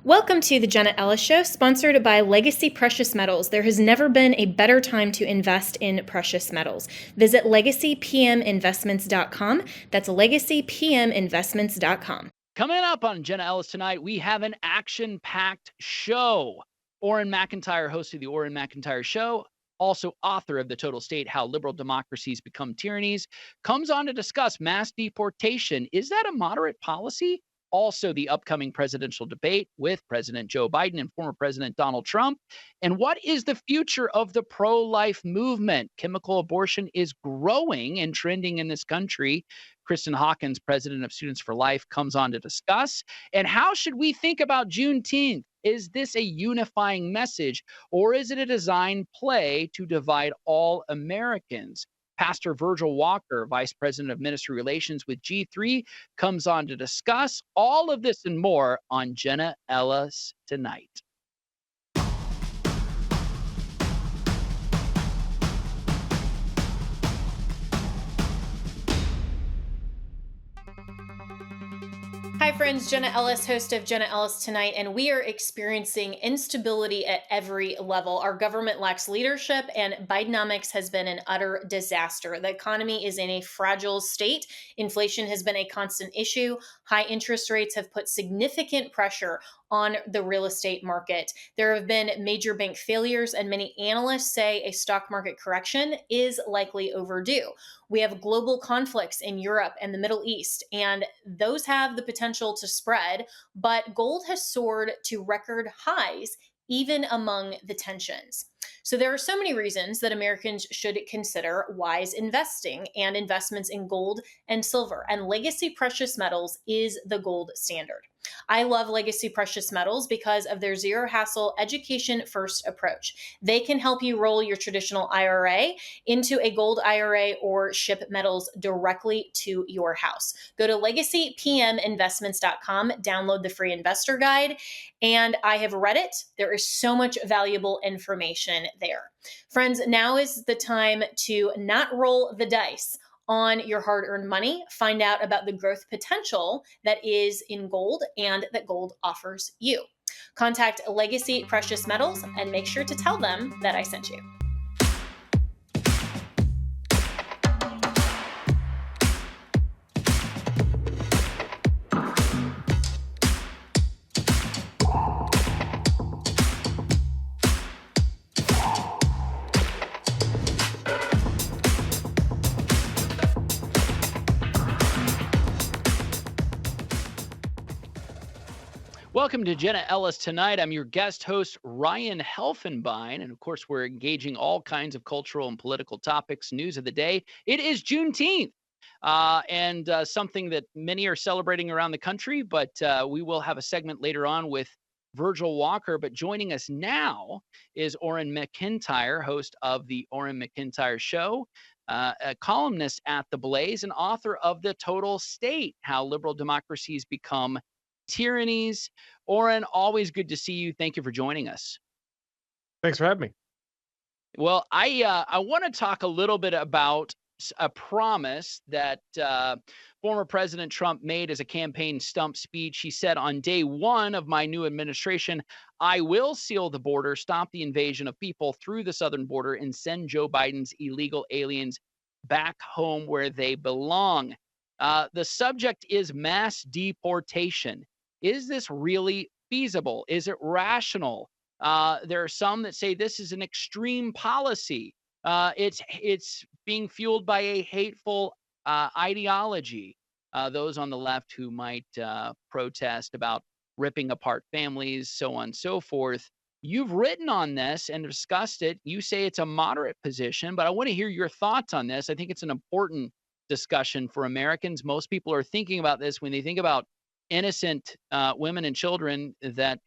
Welcome to the Jenna Ellis Show, sponsored by Legacy Precious Metals. There has never been a better time to invest in precious metals. Visit legacypminvestments.com. That's legacypminvestments.com. Coming up on Jenna Ellis Tonight, we have an action-packed show. Auron MacIntyre, host of the Auron MacIntyre Show, also author of The Total State, How Liberal Democracies Become Tyrannies, comes on to discuss mass deportation. Is that a moderate policy? Also, the upcoming presidential debate with President Joe Biden and former President Donald Trump. And what is the future of the pro-life movement? Chemical abortion is growing and trending in this country. Kristan Hawkins, president of Students for Life, comes on to discuss. And how should we think about Juneteenth? Is this a unifying message, or is it a design play to divide all Americans? Pastor Virgil Walker, Vice President of Ministry Relations with G3, comes on to discuss all of this and more on Jenna Ellis Tonight. Hi friends, Jenna Ellis, host of Jenna Ellis Tonight, and we are experiencing instability at every level. Our government lacks leadership, and Bidenomics has been an utter disaster. The economy is in a fragile state. Inflation has been a constant issue. High interest rates have put significant pressure on the real estate market. There have been major bank failures, and many analysts say a stock market correction is likely overdue. We have global conflicts in Europe and the Middle East, and those have the potential to spread, but gold has soared to record highs even among the tensions. So there are so many reasons that Americans should consider wise investing, and investments in gold and silver, and Legacy Precious Metals is the gold standard. I love Legacy Precious Metals because of their zero hassle, education first approach. They can help you roll your traditional IRA into a gold IRA or ship metals directly to your house. Go to legacypminvestments.com, download the free investor guide, and I have read it. There is so much valuable information there. Friends, now is the time to not roll the dice on your hard-earned money. Find out about the growth potential that is in gold and that gold offers you. Contact Legacy Precious Metals and make sure to tell them that I sent you. Welcome to Jenna Ellis Tonight. I'm your guest host, Ryan Helfenbein. And of course, we're engaging all kinds of cultural and political topics, news of the day. It is Juneteenth, and something that many are celebrating around the country, but we will have a segment later on with Virgil Walker. But joining us now is Auron MacIntyre, host of the Auron MacIntyre Show, a columnist at The Blaze, and author of The Total State, How Liberal Democracies Become Tyrannies. Auron, always good to see you. Thank you for joining us. Thanks for having me. Well, I want to talk a little bit about a promise that former President Trump made as a campaign stump speech. He said, on day one of my new administration, I will seal the border, stop the invasion of people through the southern border, and send Joe Biden's illegal aliens back home where they belong. The subject is mass deportation. Is this really feasible? Is it rational? There are some that say this is an extreme policy. It's being fueled by a hateful ideology. Those on the left who might protest about ripping apart families, so on and so forth. You've written on this and discussed it. You say it's a moderate position, but I want to hear your thoughts on this. I think it's an important discussion for Americans. Most people are thinking about this when they think about innocent women and children that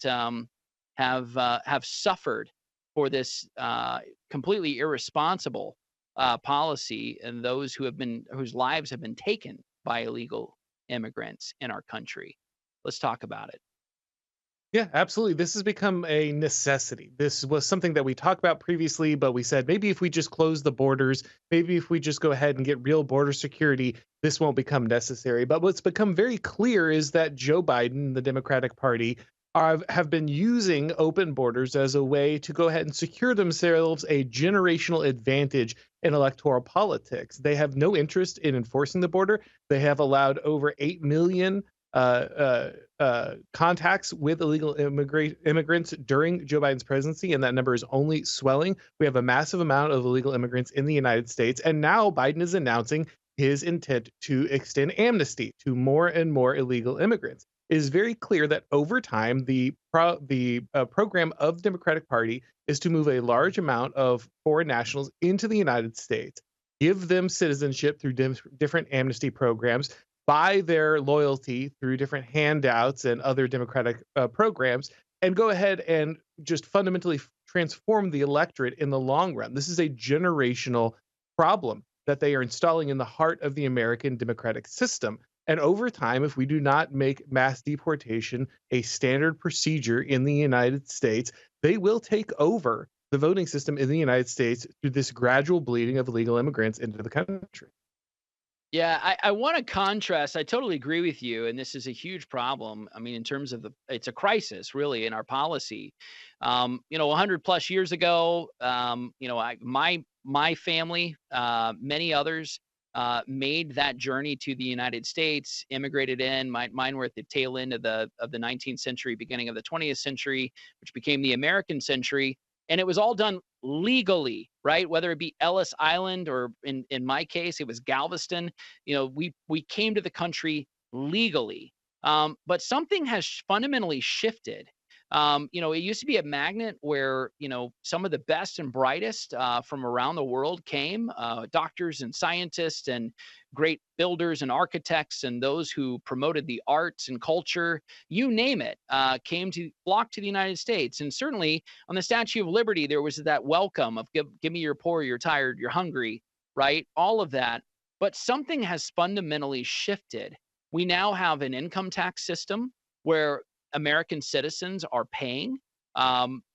have suffered for this completely irresponsible policy, and those whose lives have been taken by illegal immigrants in our country. Let's talk about it. Yeah, absolutely. This has become a necessity. This was something that we talked about previously, but we said maybe if we just close the borders, maybe if we just go ahead and get real border security, this won't become necessary. But what's become very clear is that Joe Biden, the Democratic Party, have been using open borders as a way to go ahead and secure themselves a generational advantage in electoral politics. They have no interest in enforcing the border. They have allowed over 8 million contacts with illegal immigrants during Joe Biden's presidency, and that number is only swelling. We have a massive amount of illegal immigrants in the United States, and now Biden is announcing his intent to extend amnesty to more and more illegal immigrants. It is very clear that over time, the program of the Democratic Party is to move a large amount of foreign nationals into the United States, give them citizenship through different amnesty programs, buy their loyalty through different handouts and other democratic programs, and go ahead and just fundamentally transform the electorate in the long run. This is a generational problem that they are installing in the heart of the American democratic system. And over time, if we do not make mass deportation a standard procedure in the United States, they will take over the voting system in the United States through this gradual bleeding of illegal immigrants into the country. Yeah, I want to contrast. I totally agree with you, and this is a huge problem. I mean, in terms of it's a crisis really in our policy. 100 plus years ago, my family, many others, made that journey to the United States, immigrated in. Mine were at the tail end of the 19th century, beginning of the 20th century, which became the American century. And it was all done legally, right? Whether it be Ellis Island or in my case, it was Galveston. We came to the country legally. But something has fundamentally shifted. It used to be a magnet where, some of the best and brightest from around the world came, doctors and scientists and great builders and architects and those who promoted the arts and culture, you name it, came to flock to the United States. And certainly on the Statue of Liberty, there was that welcome of give me your poor, you're tired, you're hungry, right? All of that. But something has fundamentally shifted. We now have an income tax system where American citizens are paying.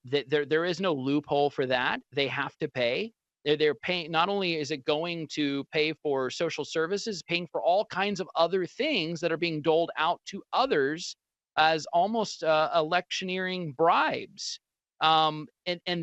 There is no loophole for that. They have to pay. They're paying. Not only is it going to pay for social services, paying for all kinds of other things that are being doled out to others as almost electioneering bribes. And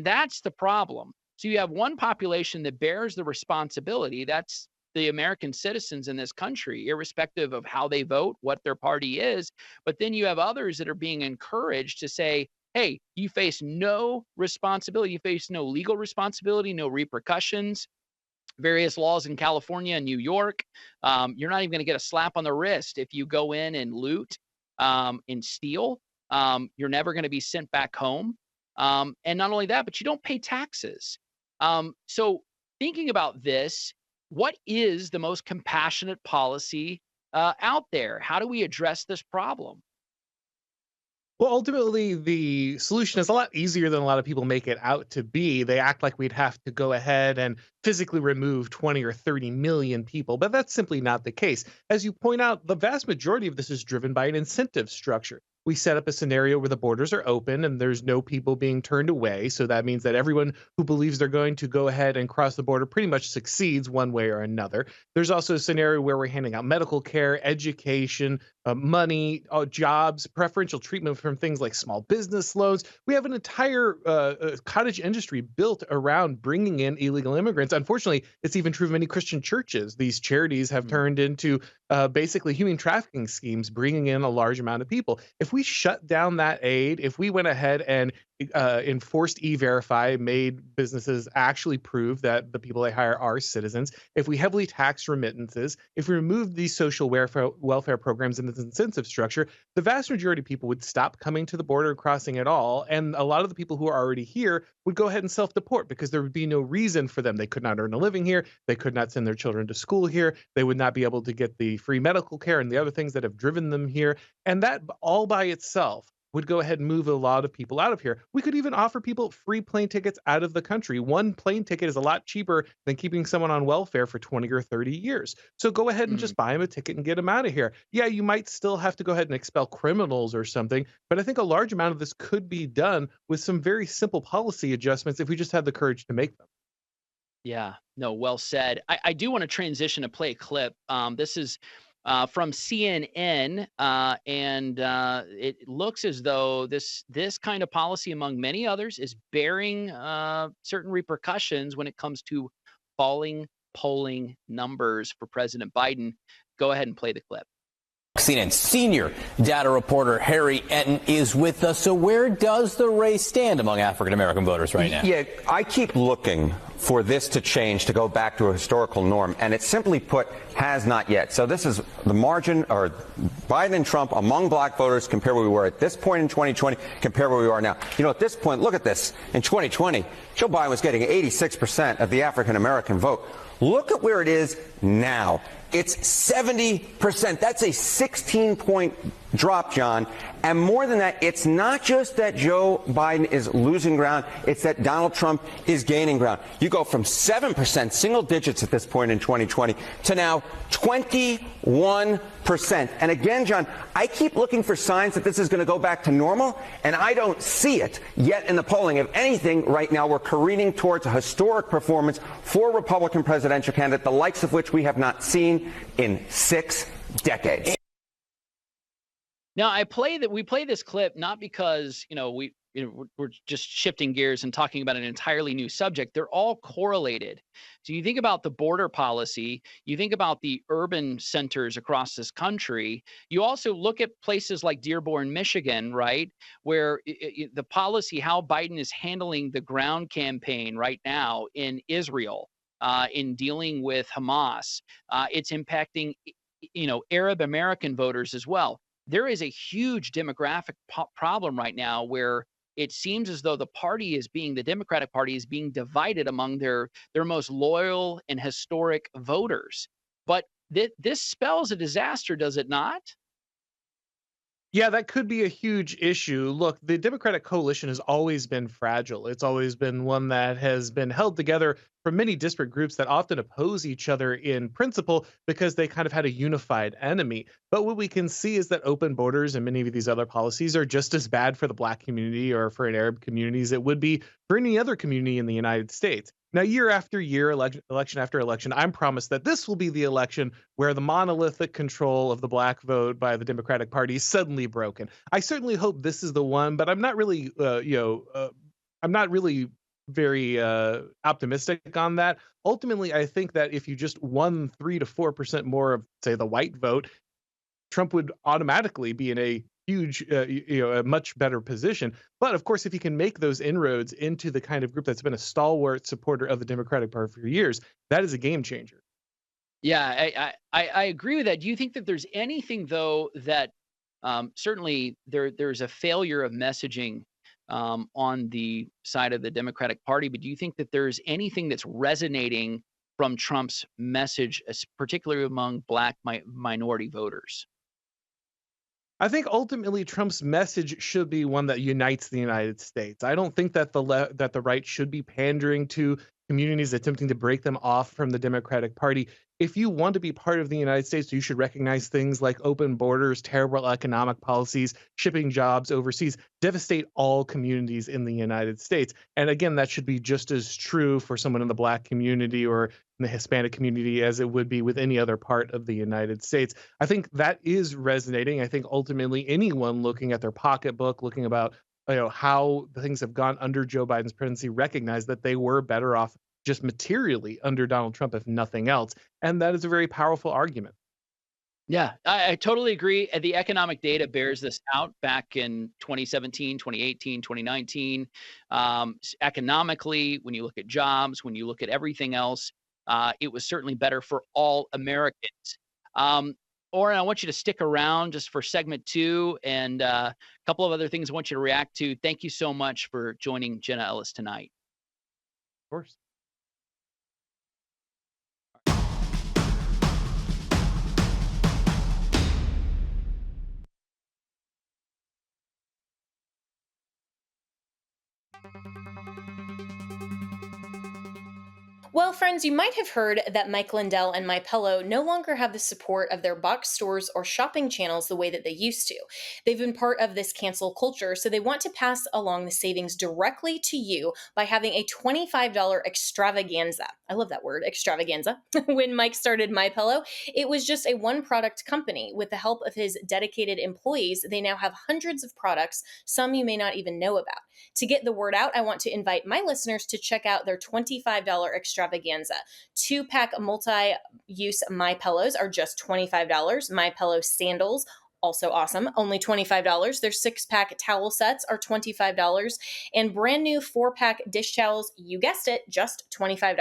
that's the problem. So you have one population that bears the responsibility. That's the American citizens in this country, irrespective of how they vote, what their party is. But then you have others that are being encouraged to say, hey, you face no responsibility. You face no legal responsibility, no repercussions. Various laws in California and New York. You're not even going to get a slap on the wrist if you go in and loot and steal. You're never going to be sent back home. And not only that, but you don't pay taxes. So thinking about this, what is the most compassionate policy out there? How do we address this problem? Well, ultimately, the solution is a lot easier than a lot of people make it out to be. They act like we'd have to go ahead and physically remove 20 or 30 million people, but that's simply not the case. As you point out, the vast majority of this is driven by an incentive structure. We set up a scenario where the borders are open and there's no people being turned away. So that means that everyone who believes they're going to go ahead and cross the border pretty much succeeds one way or another. There's also a scenario where we're handing out medical care, education, money, jobs, preferential treatment from things like small business loans. We have an entire cottage industry built around bringing in illegal immigrants. Unfortunately, it's even true of many Christian churches. These charities have turned into basically human trafficking schemes, bringing in a large amount of people. If we shut down that aid, if we went ahead and enforced e-verify, made businesses actually prove that the people they hire are citizens, if we heavily tax remittances, if we removed these social welfare programs and this incentive structure, the vast majority of people would stop coming to the border and crossing at all. And a lot of the people who are already here would go ahead and self-deport because there would be no reason for them. They could not earn a living here. They could not send their children to school here. They would not be able to get the free medical care and the other things that have driven them here. And that all by itself would go ahead and move a lot of people out of here. We could even offer people free plane tickets out of the country. One plane ticket is a lot cheaper than keeping someone on welfare for 20 or 30 years. So go ahead and just buy them a ticket and get them out of here. Yeah, you might still have to go ahead and expel criminals or something, but I think a large amount of this could be done with some very simple policy adjustments if we just had the courage to make them. Yeah, no, well said. I do want to transition to play a clip. This is from CNN, and it looks as though this kind of policy, among many others, is bearing certain repercussions when it comes to falling polling numbers for President Biden. Go ahead and play the clip. CNN senior data reporter Harry Enton is with us. So where does the race stand among African-American voters right now? Yeah, I keep looking for this to change, to go back to a historical norm, and it simply put has not yet. So this is the margin, or Biden and Trump among black voters, compare where we were at this point in 2020, compare where we are now. You know, at this point, look at this. In 2020, Joe Biden was getting 86% of the African-American vote. Look at where it is now. It's 70%. That's a 16-point drop, John. And more than that, it's not just that Joe Biden is losing ground, it's that Donald Trump is gaining ground. You go from 7%, single digits at this point in 2020, to now 21%. And again, John, I keep looking for signs that this is going to go back to normal, and I don't see it yet in the polling. If anything, right now we're careening towards a historic performance for a Republican presidential candidate, the likes of which we have not seen in 6 decades. Now, we play this clip not because, we're just shifting gears and talking about an entirely new subject. They're all correlated. So you think about the border policy, you think about the urban centers across this country. You also look at places like Dearborn, Michigan, right, where the policy, how Biden is handling the ground campaign right now in Israel, in dealing with Hamas, it's impacting, Arab American voters as well. There is a huge demographic problem right now where it seems as though the Democratic Party is being divided among their most loyal and historic voters. But this spells a disaster, does it not? Yeah, that could be a huge issue. Look, the Democratic coalition has always been fragile. It's always been one that has been held together from many disparate groups that often oppose each other in principle because they kind of had a unified enemy. But what we can see is that open borders and many of these other policies are just as bad for the Black community or for an Arab community as it would be for any other community in the United States. Now, year after year, election after election, I'm promised that this will be the election where the monolithic control of the Black vote by the Democratic Party is suddenly broken. I certainly hope this is the one, but I'm not really, I'm not really very optimistic on that. Ultimately, I think that if you just won 3 to 4% more of, say, the white vote, Trump would automatically be in a huge, a much better position. But of course, if he can make those inroads into the kind of group that's been a stalwart supporter of the Democratic Party for years, that is a game changer. Yeah, I agree with that. Do you think that there's anything, though, that certainly there's a failure of messaging on the side of the Democratic Party, but do you think that there's anything that's resonating from Trump's message, particularly among Black minority voters? I think ultimately Trump's message should be one that unites the United States. I don't think that the right should be pandering to communities, attempting to break them off from the Democratic Party. If you want to be part of the United States, you should recognize things like open borders, terrible economic policies, shipping jobs overseas, devastate all communities in the United States. And again, that should be just as true for someone in the Black community or in the Hispanic community as it would be with any other part of the United States. I think that is resonating. I think ultimately anyone looking at their pocketbook, looking about how things have gone under Joe Biden's presidency, recognize that they were better off just materially under Donald Trump, if nothing else. And that is a very powerful argument. Yeah, I totally agree. The economic data bears this out back in 2017, 2018, 2019. Economically, when you look at jobs, when you look at everything else, it was certainly better for all Americans. Auron, I want you to stick around just for segment 2 and a couple of other things I want you to react to. Thank you so much for joining Jenna Ellis tonight. Of course. Well, friends, you might have heard that Mike Lindell and MyPillow no longer have the support of their box stores or shopping channels the way that they used to. They've been part of this cancel culture, so they want to pass along the savings directly to you by having a $25 extravaganza. I love that word, extravaganza. When Mike started MyPillow, it was just a one-product company. With the help of his dedicated employees, they now have hundreds of products, some you may not even know about. To get the word out, I want to invite my listeners to check out their $25 extravaganza. 2-pack multi-use My Pillows are just $25. My Pillow sandals, also awesome, only $25. Their 6-pack towel sets are $25. And brand new 4-pack dish towels, you guessed it, just $25.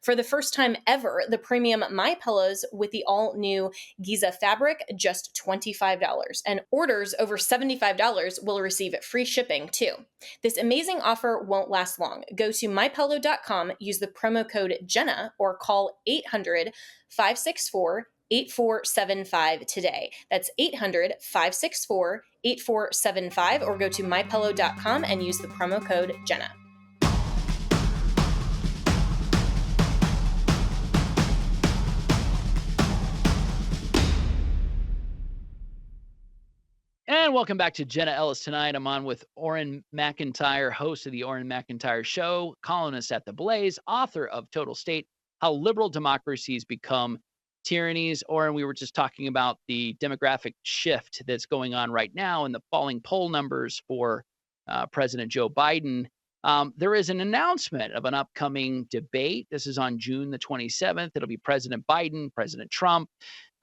For the first time ever, the premium My Pillows with the all-new Giza fabric, just $25. And orders over $75 will receive free shipping too. This amazing offer won't last long. Go to mypillow.com, use the promo code Jenna, or call 800-564-8475 today. That's 800-564-8475, or go to mypillow.com and use the promo code Jenna. And welcome back to Jenna Ellis Tonight. I'm on with Auron MacIntyre, host of the Auron MacIntyre Show, columnist at The Blaze, author of Total State: How Liberal Democracies Become Tyrannies. Auron, we were just talking about the demographic shift that's going on right now and the falling poll numbers for President Joe Biden. There is an announcement of an upcoming debate. This is on June the 27th. It'll be President Biden, President Trump.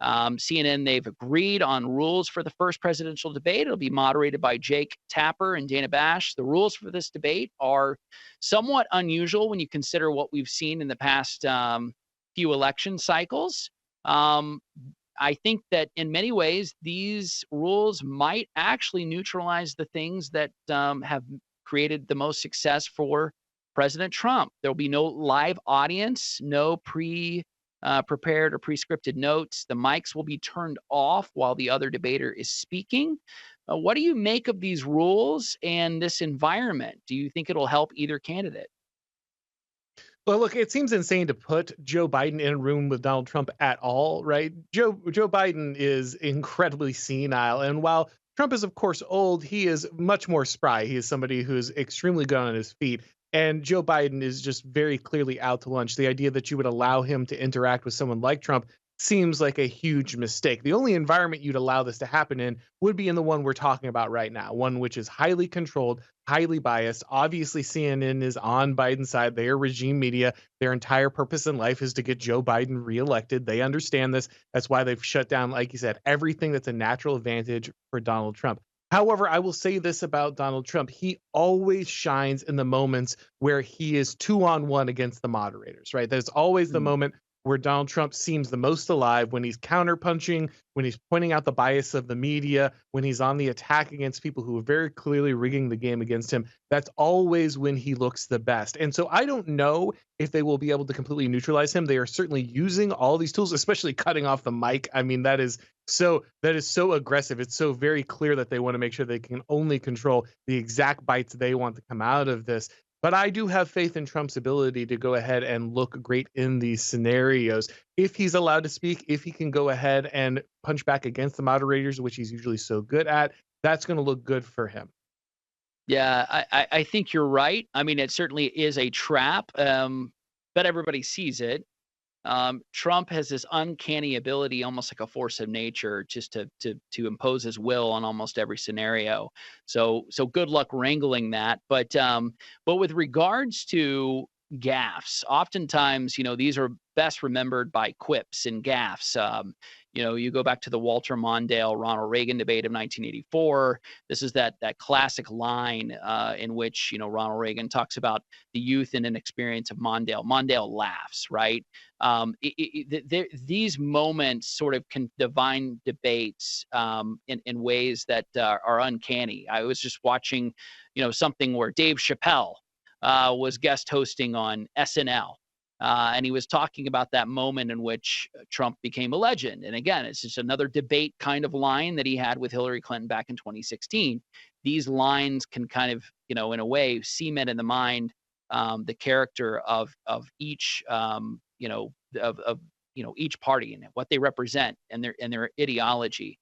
CNN, they've agreed on rules for the first presidential debate. It'll be moderated by Jake Tapper and Dana Bash. The rules for this debate are somewhat unusual when you consider what we've seen in the past few election cycles. I think that in many ways, these rules might actually neutralize the things that have created the most success for President Trump. There'll be no live audience, no prepared or pre-scripted notes. The mics will be turned off while the other debater is speaking. What do you make of these rules and this environment? Do you think it'll help either candidate? Well, look, it seems insane to put Joe Biden in a room with Donald Trump at all, right? Joe Biden is incredibly senile, and while Trump is, of course, old, he is much more spry. He is somebody who's extremely good on his feet. And Joe Biden is just very clearly out to lunch. The idea that you would allow him to interact with someone like Trump seems like a huge mistake. The only environment you'd allow this to happen in would be in the one we're talking about right now, one which is highly controlled, highly biased. Obviously, CNN is on Biden's side. They are regime media. Their entire purpose in life is to get Joe Biden reelected. They understand this. That's why they've shut down, like you said, everything that's a natural advantage for Donald Trump. However, I will say this about Donald Trump. He always shines in the moments where he is 2-on-1 against the moderators, right? There's always the moment where Donald Trump seems the most alive, when he's counterpunching, when he's pointing out the bias of the media, when he's on the attack against people who are very clearly rigging the game against him. That's always when he looks the best. And so I don't know if they will be able to completely neutralize him. They are certainly using all these tools, especially cutting off the mic. I mean, that is so aggressive. It's so very clear that they want to make sure they can only control the exact bites they want to come out of this. But I do have faith in Trump's ability to go ahead and look great in these scenarios. If he's allowed to speak, if he can go ahead and punch back against the moderators, which he's usually so good at, that's going to look good for him. Yeah, I think you're right. I mean, it certainly is a trap, but everybody sees it. Trump has this uncanny ability, almost like a force of nature, just to impose his will on almost every scenario. So good luck wrangling that. But with regards to gaffes, oftentimes, these are best remembered by quips and gaffes. You go back to the Walter Mondale, Ronald Reagan debate of 1984. This is that classic line in which, Ronald Reagan talks about the youth and inexperience of Mondale. Mondale laughs, right? These moments sort of can divine debates in ways that are uncanny. I was just watching, something where Dave Chappelle was guest hosting on SNL. And he was talking about that moment in which Trump became a legend. And again, it's just another debate kind of line that he had with Hillary Clinton back in 2016. These lines can kind of, in a way, cement in the mind the character of each each party and what they represent and their ideology.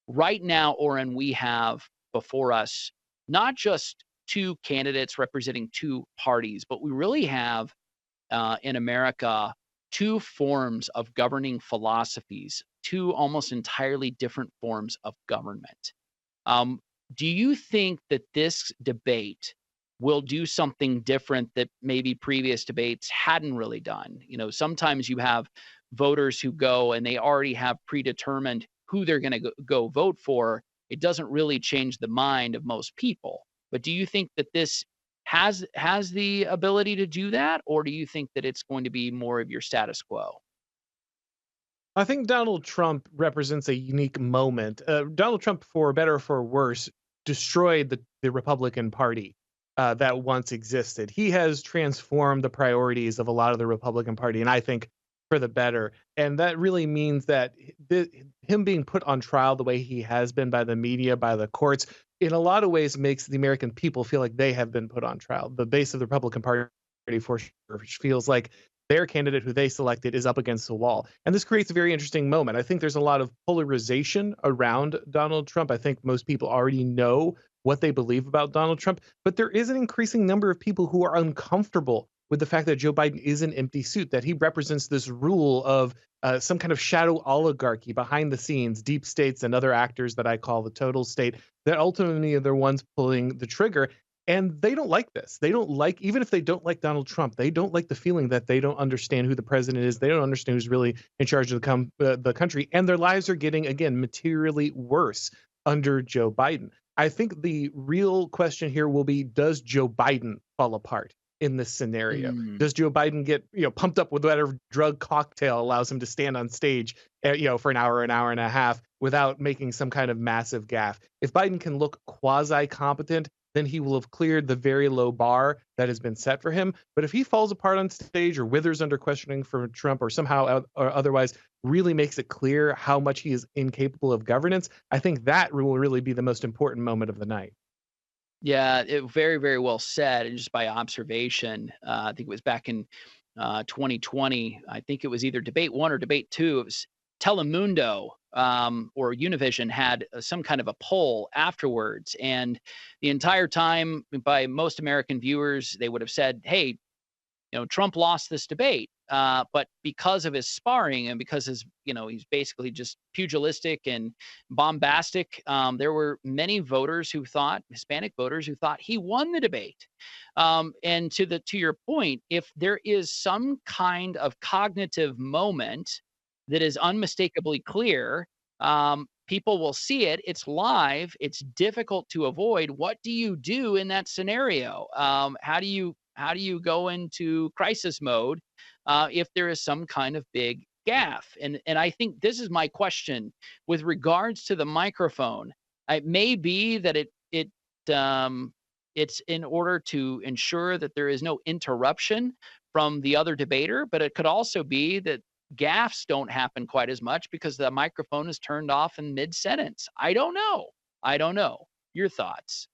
Right now, Auron, we have before us not just two candidates representing two parties, but we really have in America two forms of governing philosophies, two almost entirely different forms of government. Um, do you think that this debate will do something different that maybe previous debates hadn't really done? Sometimes you have voters who go and they already have predetermined who they're going to go vote for. It doesn't really change the mind of most people. But do you think that this has the ability to do that, or do you think that it's going to be more of your status quo? I think Donald Trump represents a unique moment. Donald Trump, for better or for worse, destroyed the Republican Party that once existed. He has transformed the priorities of a lot of the Republican Party, and I think for the better. And that really means that him being put on trial the way he has been by the media, by the courts, in a lot of ways makes the American people feel like they have been put on trial. The base of the Republican Party, for sure, feels like their candidate who they selected is up against the wall. And this creates a very interesting moment. I think there's a lot of polarization around Donald Trump. I think most people already know what they believe about Donald Trump, but there is an increasing number of people who are uncomfortable with the fact that Joe Biden is an empty suit, that he represents this rule of some kind of shadow oligarchy behind the scenes, deep states and other actors that I call the total state, that ultimately are the ones pulling the trigger. And they don't like this. They don't like, even if they don't like Donald Trump, they don't like the feeling that they don't understand who the president is. They don't understand who's really in charge of the country. And their lives are getting, again, materially worse under Joe Biden. I think the real question here will be, does Joe Biden fall apart in this scenario? Does Joe Biden get pumped up with whatever drug cocktail allows him to stand on stage for an hour and a half without making some kind of massive gaffe? If Biden can look quasi competent, then he will have cleared the very low bar that has been set for him. But if he falls apart on stage or withers under questioning from Trump or somehow or otherwise really makes it clear how much he is incapable of governance, I think that will really be the most important moment of the night. Yeah, very, very well said. And just by observation, I think it was back in 2020. I think it was either debate one or debate two. It was Telemundo or Univision had some kind of a poll afterwards. And the entire time, by most American viewers, they would have said, hey, Trump lost this debate. But because of his sparring and because he's basically just pugilistic and bombastic, there were many voters who thought, Hispanic voters who thought he won the debate. And to your point, if there is some kind of cognitive moment that is unmistakably clear, people will see it. It's live. It's difficult to avoid. What do you do in that scenario? How do you go into crisis mode if there is some kind of big gaffe? And I think this is my question with regards to the microphone. It may be that it's in order to ensure that there is no interruption from the other debater, but it could also be that gaffes don't happen quite as much because the microphone is turned off in mid-sentence. I don't know. Your thoughts?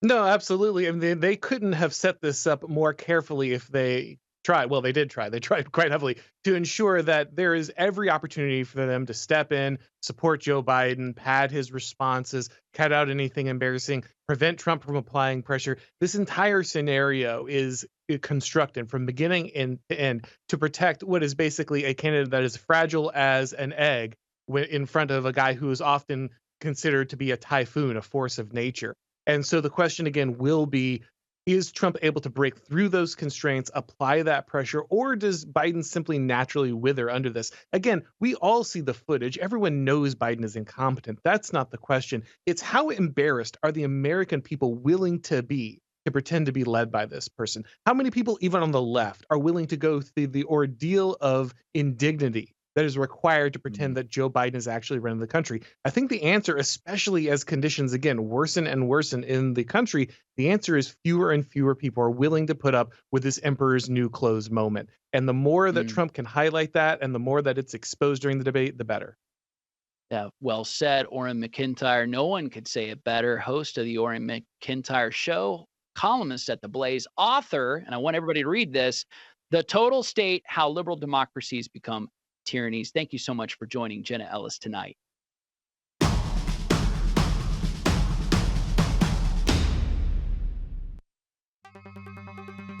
No, absolutely. I mean, they couldn't have set this up more carefully if they tried. Well, they did try. They tried quite heavily to ensure that there is every opportunity for them to step in, support Joe Biden, pad his responses, cut out anything embarrassing, prevent Trump from applying pressure. This entire scenario is constructed from beginning to end to protect what is basically a candidate that is fragile as an egg in front of a guy who is often considered to be a typhoon, a force of nature. And so the question again will be, is Trump able to break through those constraints, apply that pressure, or does Biden simply naturally wither under this? Again, we all see the footage. Everyone knows Biden is incompetent. That's not the question. It's how embarrassed are the American people willing to be to pretend to be led by this person? How many people, even on the left, are willing to go through the ordeal of indignity that is required to pretend that Joe Biden is actually running the country? I think the answer, especially as conditions, again, worsen and worsen in the country, the answer is fewer and fewer people are willing to put up with this emperor's new clothes moment. And the more that Trump can highlight that and the more that it's exposed during the debate, the better. Yeah, well said, Auron MacIntyre. No one could say it better. Host of the Auron MacIntyre Show. columnist at The Blaze, author, and I want everybody to read this, The Total State, How Liberal Democracies Become Tyrannies. Thank you so much for joining Jenna Ellis tonight.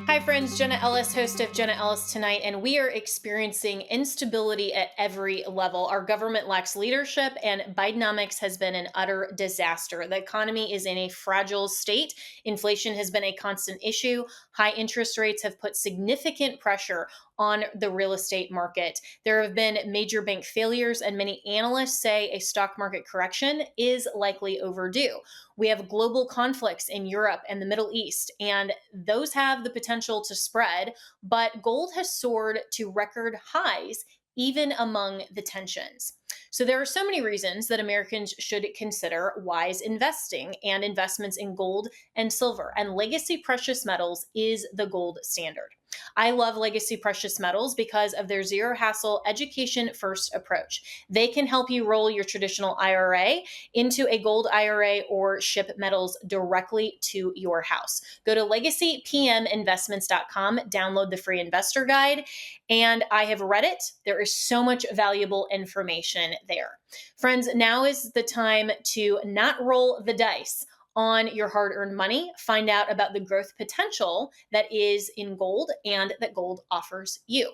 Hi friends, Jenna Ellis, host of Jenna Ellis Tonight, and we are experiencing instability at every level. Our government lacks leadership, and Bidenomics has been an utter disaster. The economy is in a fragile state. Inflation has been a constant issue. High interest rates have put significant pressure on the real estate market. There have been major bank failures, and many analysts say a stock market correction is likely overdue. We have global conflicts in Europe and the Middle East, and those have the potential to spread, but gold has soared to record highs even among the tensions. So there are so many reasons that Americans should consider wise investing, and investments in gold and silver, and legacy precious metals is the gold standard. I love Legacy Precious Metals because of their zero hassle, education first approach. They can help you roll your traditional IRA into a gold IRA or ship metals directly to your house. Go to legacypminvestments.com, download the free investor guide, and I have read it. There is so much valuable information there. Friends, now is the time to not roll the dice on your hard-earned money. Find out about the growth potential that is in gold and that gold offers you.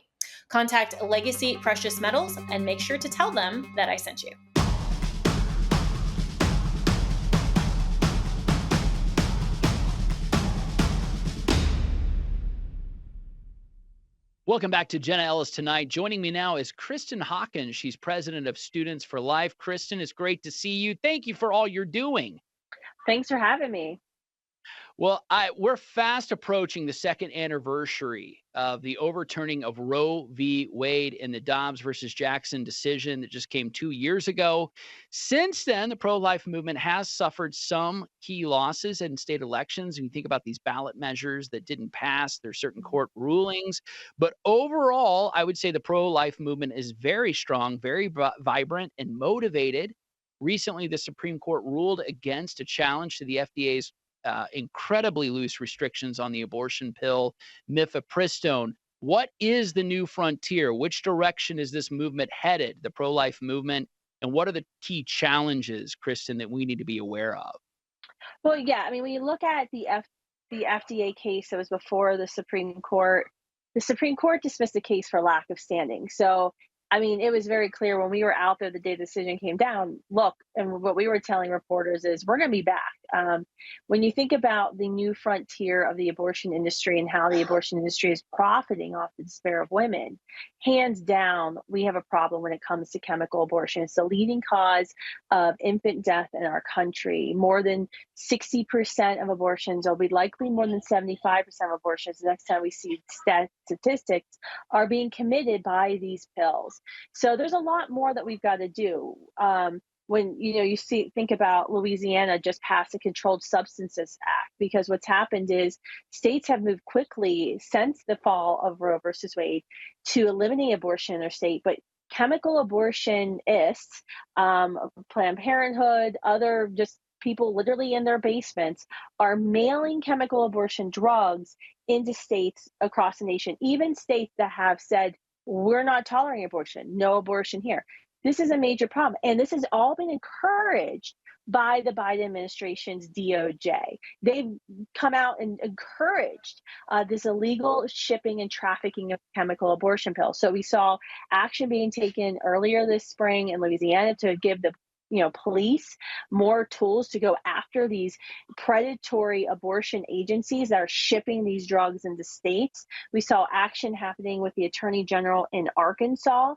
Contact Legacy Precious Metals and make sure to tell them that I sent you. Welcome back to Jenna Ellis Tonight. Joining me now is Kristan Hawkins. She's president of Students for Life. Kristan, it's great to see you. Thank you for all you're doing. Thanks for having me. Well, we're fast approaching the second anniversary of the overturning of Roe v. Wade in the Dobbs versus Jackson decision that just came 2 years ago. Since then, the pro-life movement has suffered some key losses in state elections. And you think about these ballot measures that didn't pass, there's certain court rulings. But overall, I would say the pro-life movement is very strong, very vibrant, and motivated. Recently, the Supreme Court ruled against a challenge to the FDA's incredibly loose restrictions on the abortion pill, mifepristone. What is the new frontier? Which direction is this movement headed, the pro-life movement? And what are the key challenges, Kristan, that we need to be aware of? Well, yeah, I mean, when you look at the FDA case that was before the Supreme Court dismissed the case for lack of standing. So, I mean, it was very clear when we were out there the day the decision came down, look, and what we were telling reporters is we're going to be back. When you think about the new frontier of the abortion industry and how the abortion industry is profiting off the despair of women, hands down, we have a problem when it comes to chemical abortion. It's the leading cause of infant death in our country. More than 60% of abortions, or likely more than 75% of abortions, the next time we see statistics, are being committed by these pills. So there's a lot more that we've got to do. When you think about Louisiana just passed a Controlled Substances Act, because what's happened is states have moved quickly since the fall of Roe versus Wade to eliminate abortion in their state, but chemical abortionists, Planned Parenthood, other just people literally in their basements are mailing chemical abortion drugs into states across the nation, even states that have said, we're not tolerating abortion, no abortion here. This is a major problem. And this has all been encouraged by the Biden administration's DOJ. They've come out and encouraged this illegal shipping and trafficking of chemical abortion pills. So we saw action being taken earlier this spring in Louisiana to give the police more tools to go after these predatory abortion agencies that are shipping these drugs into states. We saw action happening with the Attorney General in Arkansas,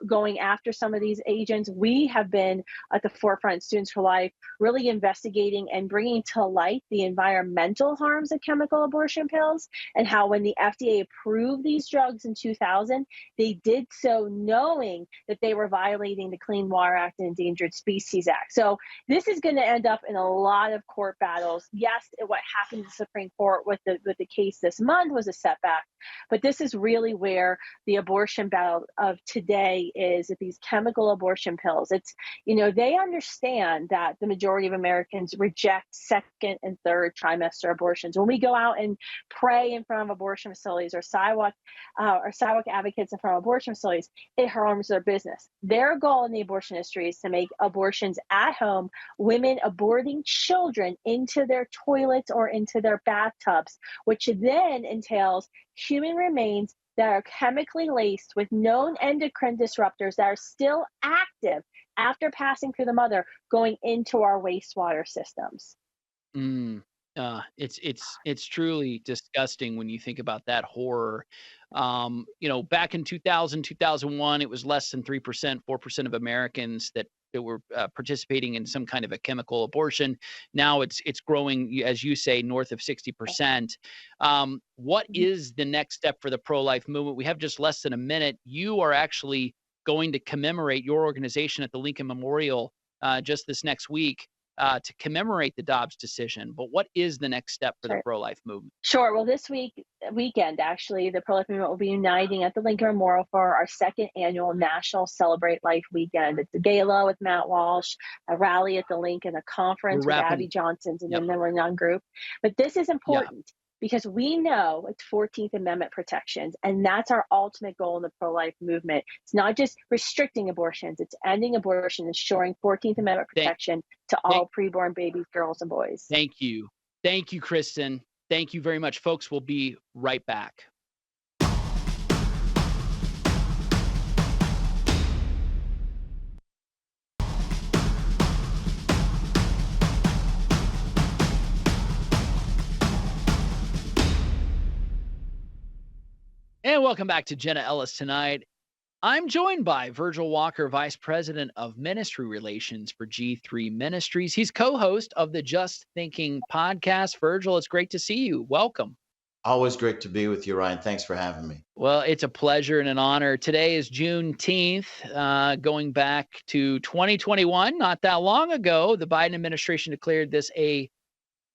going after some of these agents. We have been at the forefront, Students for Life, really investigating and bringing to light the environmental harms of chemical abortion pills, and how when the FDA approved these drugs in 2000, they did so knowing that they were violating the Clean Water Act and Endangered Endangered Species Act. So this is going to end up in a lot of court battles. Yes, what happened in the Supreme Court with the case this month was a setback, but this is really where the abortion battle of today is, at these chemical abortion pills. It's, they understand that the majority of Americans reject second and third trimester abortions. When we go out and pray in front of abortion facilities, or sidewalk advocates in front of abortion facilities, it harms their business. Their goal in the abortion industry is to make abortions at home, women aborting children into their toilets or into their bathtubs, which then entails human remains that are chemically laced with known endocrine disruptors that are still active after passing through the mother, going into our wastewater systems. It's truly disgusting when you think about that horror. Back in 2000, 2001, it was less than 3%, 4% of Americans that were participating in some kind of a chemical abortion. Now it's growing, as you say, north of 60%. What is the next step for the pro-life movement? We have just less than a minute. You are actually going to commemorate, your organization, at the Lincoln Memorial just this next week to commemorate the Dobbs decision. But what is the next step for the pro-life movement? Sure. Well, this weekend, actually, the pro-life movement will be uniting at the Lincoln Memorial for our second annual National Celebrate Life Weekend. It's a gala with Matt Walsh, a rally at the Lincoln, a conference with Abby Johnson's and the Young Group. But this is important because we know it's 14th Amendment protections, and that's our ultimate goal in the pro-life movement. It's not just restricting abortions, it's ending abortion, ensuring 14th Amendment protection to all preborn babies, girls, and boys. Thank you. Thank you, Kristan. Thank you very much, folks. We'll be right back. And welcome back to Jenna Ellis Tonight. I'm joined by Virgil Walker, Vice President of Ministry Relations for G3 Ministries. He's co-host of the Just Thinking podcast. Virgil, it's great to see you. Welcome. Always great to be with you, Ryan. Thanks for having me. Well, it's a pleasure and an honor. Today is Juneteenth, going back to 2021. Not that long ago, the Biden administration declared this a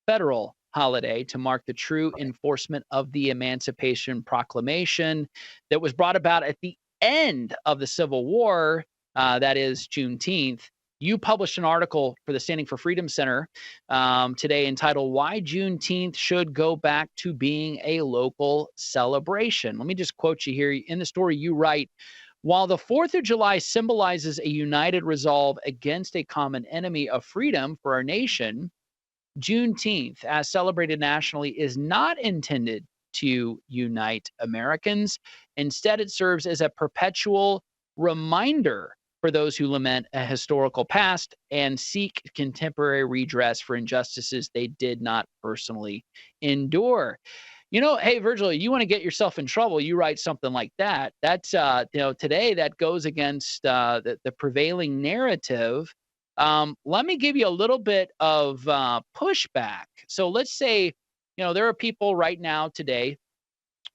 federal holiday to mark the true enforcement of the Emancipation Proclamation that was brought about at the end of the Civil War, that is Juneteenth. You published an article for the Standing for Freedom Center today entitled "Why Juneteenth Should Go Back to Being a Local Celebration." Let me just quote you here. In the story, you write, "While the 4th of July symbolizes a united resolve against a common enemy of freedom for our nation, Juneteenth, as celebrated nationally, is not intended to unite Americans. Instead, it serves as a perpetual reminder for those who lament a historical past and seek contemporary redress for injustices they did not personally endure." Hey, Virgil, you want to get yourself in trouble, you write something like that. That's, today that goes against the prevailing narrative. Let me give you a little bit of pushback. So let's say, there are people right now today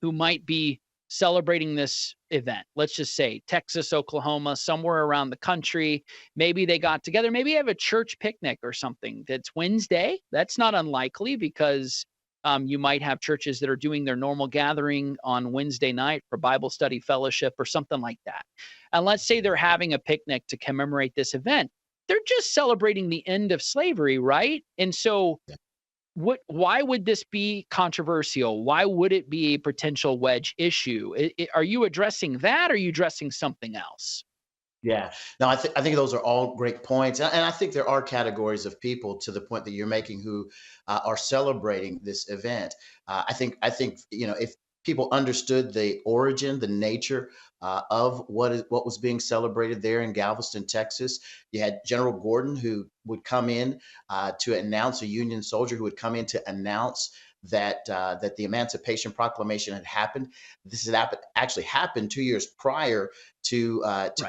who might be celebrating this event. Let's just say Texas, Oklahoma, somewhere around the country. Maybe they got together. Maybe they have a church picnic or something. That's Wednesday. That's not unlikely because you might have churches that are doing their normal gathering on Wednesday night for Bible study, fellowship, or something like that. And let's say they're having a picnic to commemorate this event. They're just celebrating the end of slavery, right? And so why would this be controversial? Why would it be a potential wedge issue? Are you addressing that, or are you addressing something else? Yeah, no, I think those are all great points. And I think there are categories of people, to the point that you're making, who are celebrating this event. I think, if people understood the origin, the nature of what was being celebrated there in Galveston, Texas. You had General Gordon, who would come in to announce, a Union soldier who would come in to announce that the Emancipation Proclamation had happened. This had actually happened 2 years prior to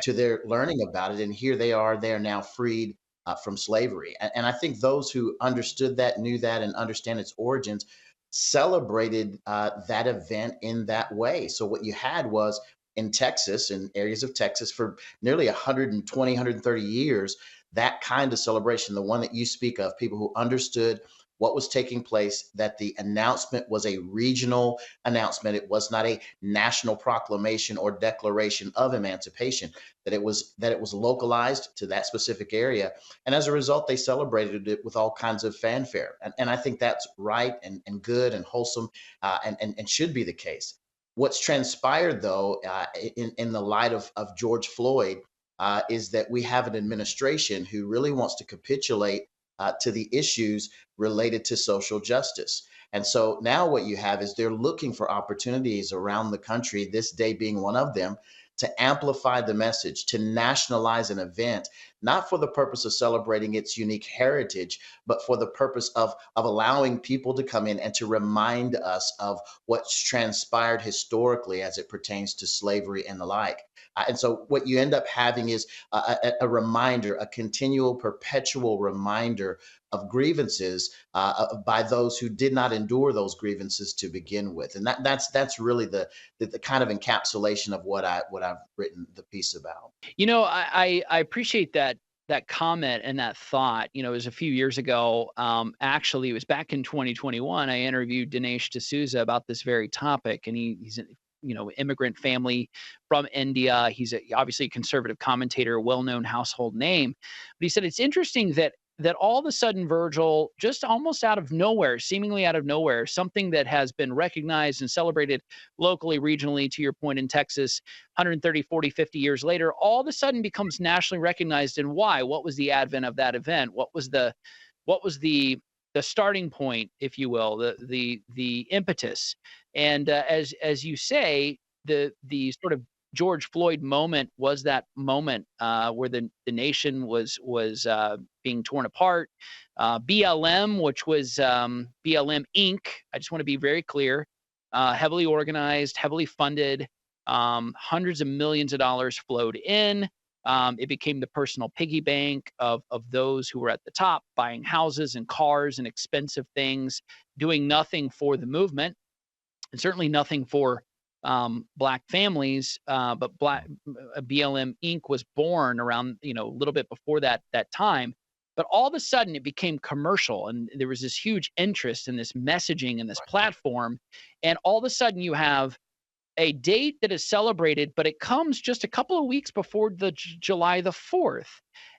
their learning about it, and here they are now freed from slavery. And I think those who understood that, knew that, and understand its origins, celebrated that event in that way. So what you had was, in Texas, in areas of Texas, for nearly 120, 130 years, that kind of celebration, the one that you speak of, people who understood what was taking place, that the announcement was a regional announcement. It was not a national proclamation or declaration of emancipation, that it was localized to that specific area. And as a result, they celebrated it with all kinds of fanfare. And I think that's right and good and wholesome, and should be the case. What's transpired, though, in the light of George Floyd, is that we have an administration who really wants to capitulate to the issues related to social justice. And so now what you have is they're looking for opportunities around the country, this day being one of them, to amplify the message, to nationalize an event, not for the purpose of celebrating its unique heritage, but for the purpose of allowing people to come in and to remind us of what's transpired historically as it pertains to slavery and the like. And so what you end up having is a reminder, a continual, perpetual reminder of grievances by those who did not endure those grievances to begin with. And that's really the kind of encapsulation of what I've written the piece about. I appreciate that comment and that thought. It was a few years ago. Actually, it was back in 2021. I interviewed Dinesh D'Souza about this very topic, and he's an immigrant family from India. He's obviously a conservative commentator, well-known household name. But he said it's interesting that all of a sudden, Virgil, just almost out of nowhere, seemingly out of nowhere, something that has been recognized and celebrated locally, regionally, to your point, in Texas, 130, 40, 50 years later, all of a sudden becomes nationally recognized. And why? What was the advent of that event? What was the starting point, if you will, the impetus? And as you say, the sort of George Floyd moment was that moment where the nation was being torn apart. BLM, which was BLM Inc. I just want to be very clear, heavily organized, heavily funded, hundreds of millions of dollars flowed in. It became the personal piggy bank of those who were at the top, buying houses and cars and expensive things, doing nothing for the movement, and certainly nothing for Black families. But BLM Inc. was born around, a little bit before that time. But all of a sudden, it became commercial, and there was this huge interest in this messaging and this platform. And all of a sudden, you have a date that is celebrated, but it comes just a couple of weeks before the July the 4th.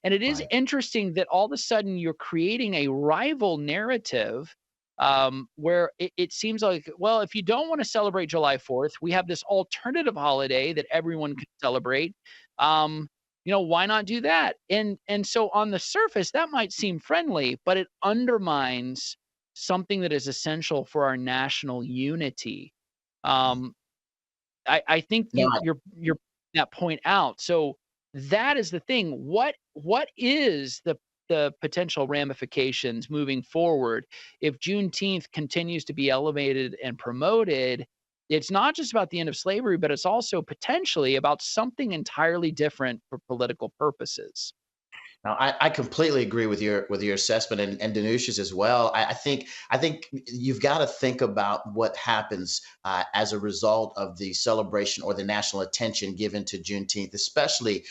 And it is interesting that all of a sudden you're creating a rival narrative where it seems like, well, if you don't want to celebrate July 4th, we have this alternative holiday that everyone can celebrate. Why not do that? And so on the surface, that might seem friendly, but it undermines something that is essential for our national unity. I think you're that point out. So that is the thing. What is the potential ramifications moving forward if Juneteenth continues to be elevated and promoted? It's not just about the end of slavery, but it's also potentially about something entirely different for political purposes. Now, I completely agree with your assessment and Danush's as well. I think you've got to think about what happens as a result of the celebration or the national attention given to Juneteenth, especially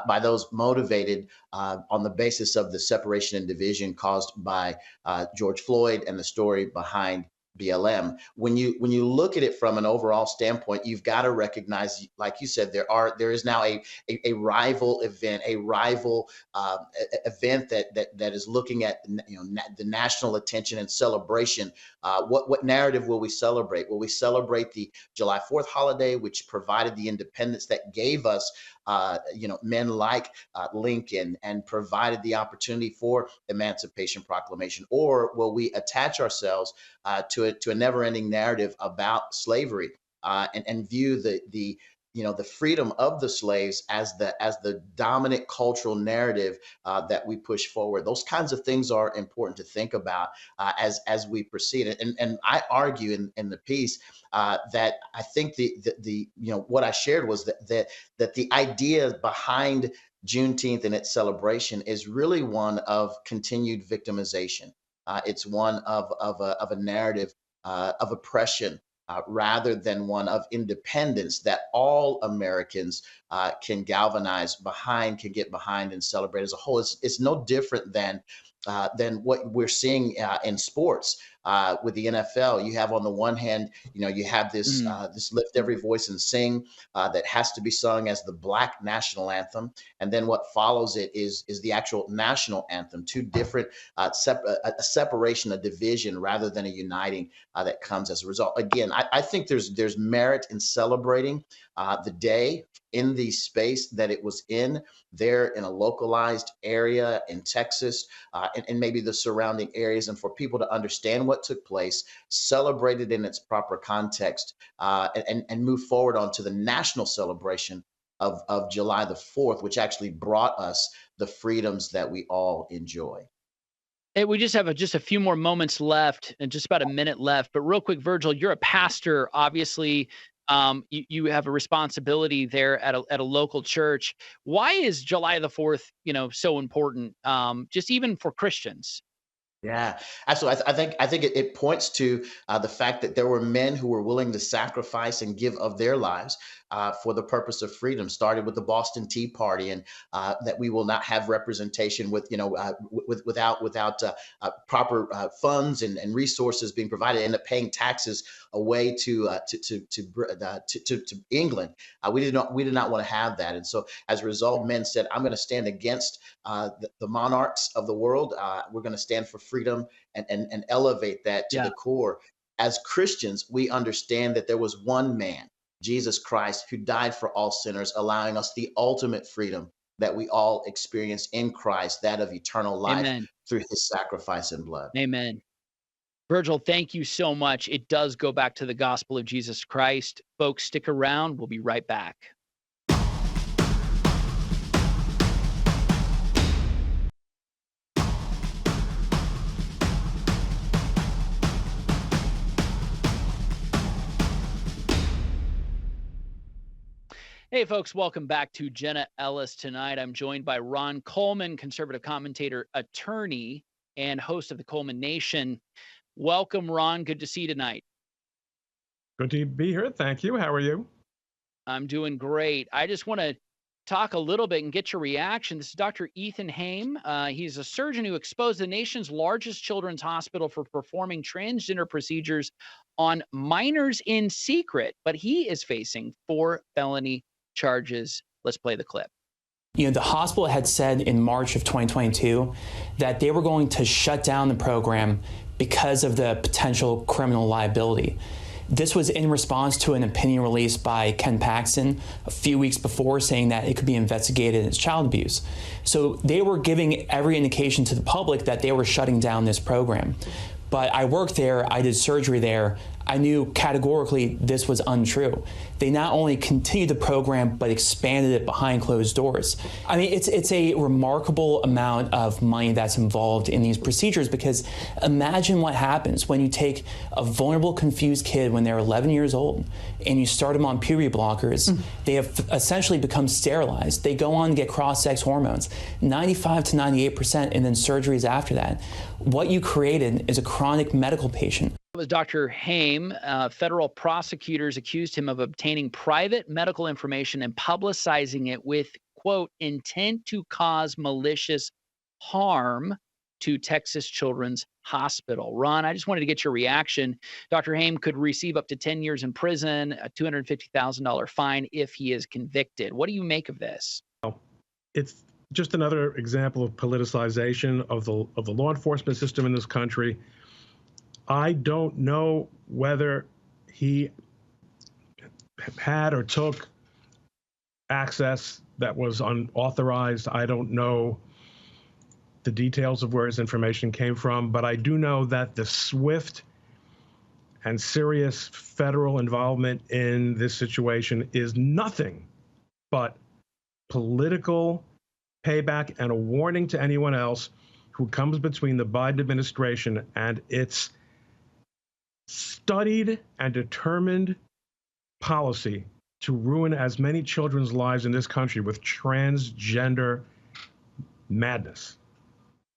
by those motivated on the basis of the separation and division caused by George Floyd and the story behind BLM. When you look at it from an overall standpoint, you've got to recognize, like you said, there is now a rival event, a rival event that is looking at the national attention and celebration. What narrative will we celebrate? Will we celebrate the July 4th holiday, which provided the independence that gave us men like Lincoln and provided the opportunity for Emancipation Proclamation? Or will we attach ourselves to a never-ending narrative about slavery and view the freedom of the slaves as the dominant cultural narrative that we push forward? Those kinds of things are important to think about as we proceed. And I argue in the piece that I think the what I shared was that the idea behind Juneteenth and its celebration is really one of continued victimization. It's one of a narrative of oppression rather than one of independence that all Americans can galvanize behind, can get behind and celebrate as a whole. It's no different than what we're seeing in sports with the NFL. You have on the one hand, you have this this lift every voice and sing that has to be sung as the Black national anthem, and then what follows it is the actual national anthem. Two different a separation, a division rather than a uniting that comes as a result. Again, I think there's merit in celebrating the day in the space that it was in, there in a localized area in Texas and maybe the surrounding areas, and for people to understand what took place, celebrate it in its proper context, and move forward onto the national celebration of July the 4th, which actually brought us the freedoms that we all enjoy. Hey, we just have just a few more moments left and just about a minute left. But real quick, Virgil, you're a pastor. Obviously, you have a responsibility there at a local church. Why is July the 4th, so important, just even for Christians? Yeah, absolutely. I think it points to the fact that there were men who were willing to sacrifice and give of their lives for the purpose of freedom. Started with the Boston Tea Party, and that we will not have representation without proper funds and resources being provided. End up paying taxes away to England. We did not want to have that, and so as a result, men said, "I'm going to stand against the monarchs of the world. We're going to stand for freedom and elevate that to the core." As Christians, we understand that there was one man, Jesus Christ, who died for all sinners, allowing us the ultimate freedom that we all experience in Christ, that of eternal life through his sacrifice and blood. Amen. Virgil, thank you so much. It does go back to the gospel of Jesus Christ. Folks, stick around. We'll be right back. Hey, folks, welcome back to Jenna Ellis Tonight. I'm joined by Ron Coleman, conservative commentator, attorney, and host of the Coleman Nation. Welcome, Ron. Good to see you tonight. Good to be here. Thank you. How are you? I'm doing great. I just want to talk a little bit and get your reaction. This is Dr. Eithan Haim. He's a surgeon who exposed the nation's largest children's hospital for performing transgender procedures on minors in secret, but he is facing 4 felony charges. Let's play the clip. The hospital had said in March of 2022 that they were going to shut down the program because of the potential criminal liability. This was in response to an opinion released by Ken Paxton a few weeks before, saying that it could be investigated as child abuse. So they were giving every indication to the public that they were shutting down this program. But I worked there, I did surgery there. I knew categorically this was untrue. They not only continued the program, but expanded it behind closed doors. I mean, it's a remarkable amount of money that's involved in these procedures, because imagine what happens when you take a vulnerable, confused kid when they're 11 years old and you start them on puberty blockers. They have essentially become sterilized. They go on to get cross-sex hormones, 95 to 98%, and then surgeries after that. What you created is a chronic medical patient. It was Dr. Haim. Federal prosecutors accused him of obtaining private medical information and publicizing it with, quote, intent to cause malicious harm to Texas Children's Hospital. Ron, I just wanted to get your reaction. Dr. Haim could receive up to 10 years in prison, a $250,000 fine if he is convicted. What do you make of this? It's just another example of politicization of the law enforcement system in this country. I don't know whether he had or took access that was unauthorized. I don't know the details of where his information came from, but I do know that the swift and serious federal involvement in this situation is nothing but political payback and a warning to anyone else who comes between the Biden administration and its studied and determined policy to ruin as many children's lives in this country with transgender madness.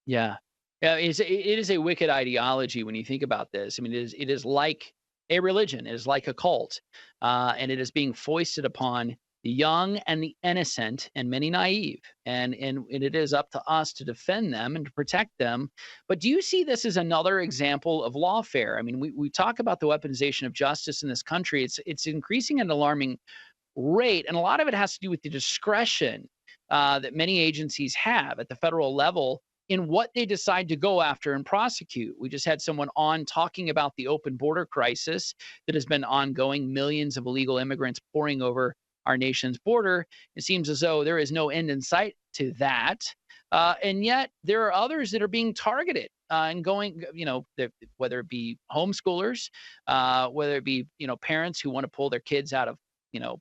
Yeah. It is a wicked ideology when you think about this. I mean, it is like a religion. It is like a cult, and it is being foisted upon the young and the innocent and many naive. And it is up to us to defend them and to protect them. But do you see this as another example of lawfare? I mean, we talk about the weaponization of justice in this country. It's increasing at an alarming rate, and a lot of it has to do with the discretion that many agencies have at the federal level in what they decide to go after and prosecute. We just had someone on talking about the open border crisis that has been ongoing, millions of illegal immigrants pouring over our nation's border. It seems as though there is no end in sight to that. And yet there are others that are being targeted and going, whether it be homeschoolers, whether it be, parents who want to pull their kids out of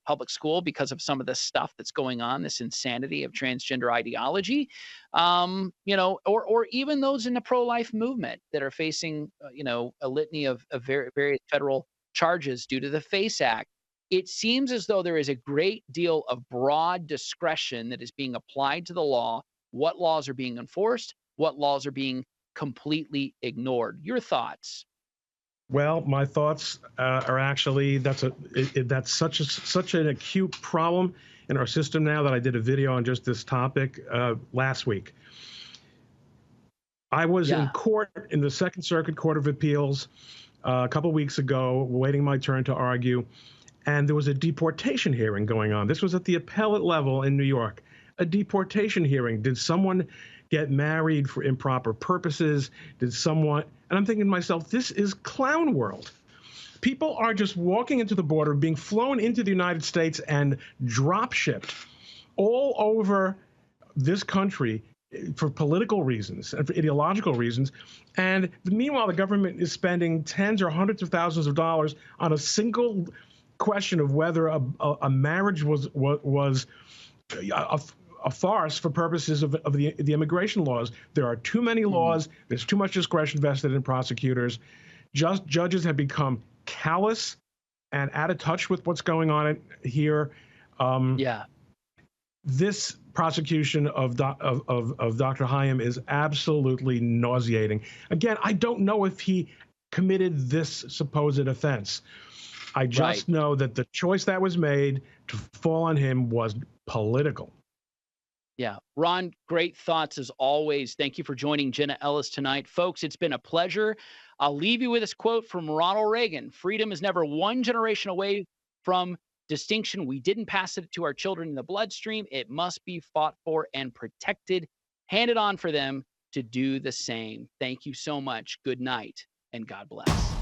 public school because of some of the stuff that's going on, this insanity of transgender ideology, or even those in the pro-life movement that are facing, a litany of various federal charges due to the FACE Act. It seems as though there is a great deal of broad discretion that is being applied to the law, what laws are being enforced, what laws are being completely ignored. Your thoughts? Well, my thoughts are actually that's such an acute problem in our system now that I did a video on just this topic last week. I was in court in the Second Circuit Court of Appeals a couple weeks ago, waiting my turn to argue, and there was a deportation hearing going on. This was at the appellate level in New York. A deportation hearing. Did someone get married for improper purposes? Did someone? And I'm thinking to myself, this is clown world. People are just walking into the border, being flown into the United States and drop shipped all over this country for political reasons and for ideological reasons. And meanwhile, the government is spending tens or hundreds of thousands of dollars on a single question of whether a marriage was a farce for purposes of the immigration laws. There are too many laws. There's too much discretion vested in prosecutors. Judges have become callous and out of touch with what's going on here. This prosecution of Dr. Haim is absolutely nauseating. Again, I don't know if he committed this supposed offense. I just know that the choice that was made to fall on him was political. Yeah. Ron, great thoughts as always. Thank you for joining Jenna Ellis tonight. Folks, it's been a pleasure. I'll leave you with this quote from Ronald Reagan. Freedom is never one generation away from distinction. We didn't pass it to our children in the bloodstream. It must be fought for and protected, handed on for them to do the same. Thank you so much. Good night and God bless.